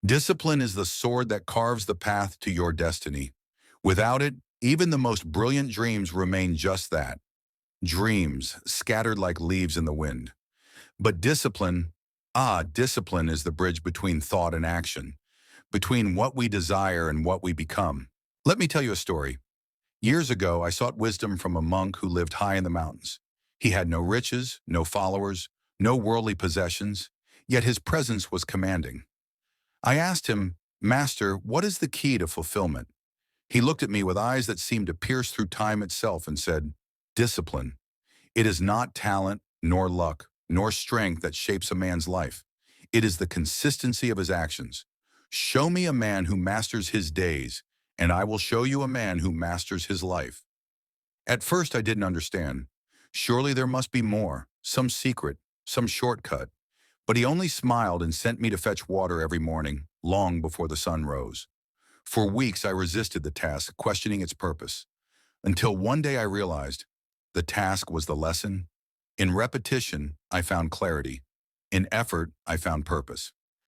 Discipline is the sword that carves the path to your destiny. Without it, even the most brilliant dreams remain just that, dreams scattered like leaves in the wind. But discipline is the bridge between thought and action, between what we desire and what we become. Let me tell you a story. Years ago, I sought wisdom from a monk who lived high in the mountains. He had no riches, no followers, no worldly possessions, yet his presence was commanding. I asked him, "Master, what is the key to fulfillment?" He looked at me with eyes that seemed to pierce through time itself and said, "Discipline. It is not talent, nor luck, nor strength that shapes a man's life. It is the consistency of his actions. Show me a man who masters his days, and I will show you a man who masters his life." At first, I didn't understand. Surely there must be more, some secret, some shortcut. But he only smiled and sent me to fetch water every morning, long before the sun rose. For weeks, I resisted the task, questioning its purpose, until one day I realized the task was the lesson. In repetition, I found clarity. In effort, I found purpose.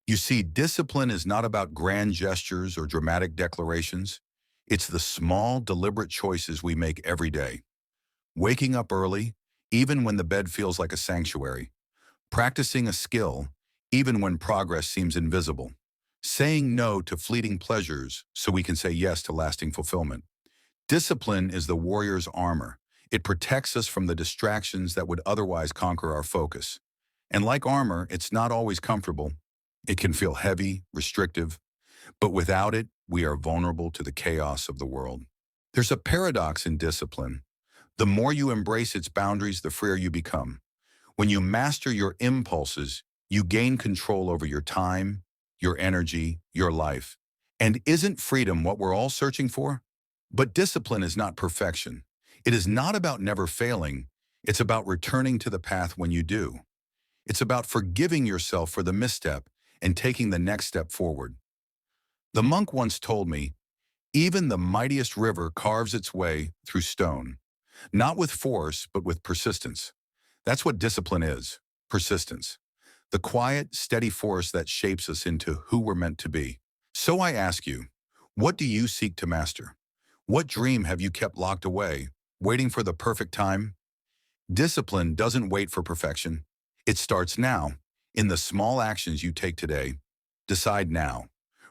You see, discipline is not about grand gestures or dramatic declarations. It's the small, deliberate choices we make every day. Waking up early, even when the bed feels like a sanctuary. Practicing a skill, even when progress seems invisible. Saying no to fleeting pleasures so we can say yes to lasting fulfillment. Discipline is the warrior's armor. It protects us from the distractions that would otherwise conquer our focus. And like armor, it's not always comfortable. It can feel heavy, restrictive, but without it, we are vulnerable to the chaos of the world. There's a paradox in discipline. The more you embrace its boundaries, the freer you become. When you master your impulses, you gain control over your time, your energy, your life. And isn't freedom what we're all searching for? But discipline is not perfection. It is not about never failing. It's about returning to the path when you do. It's about forgiving yourself for the misstep and taking the next step forward. The monk once told me, even the mightiest river carves its way through stone, not with force, but with persistence. That's what discipline is, persistence. The quiet, steady force that shapes us into who we're meant to be. So I ask you, what do you seek to master? What dream have you kept locked away, waiting for the perfect time? Discipline doesn't wait for perfection. It starts now, in the small actions you take today. Decide now.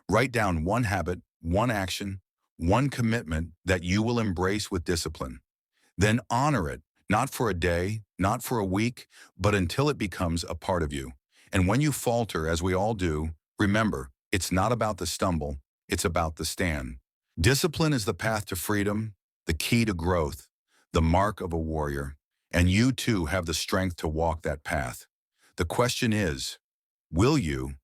Write down one habit, one action, one commitment that you will embrace with discipline. Then honor it, not for a day, not for a week, but until it becomes a part of you. And when you falter, as we all do, remember, it's not about the stumble, it's about the stand. Discipline is the path to freedom, the key to growth, the mark of a warrior. And you too have the strength to walk that path. The question is, will you?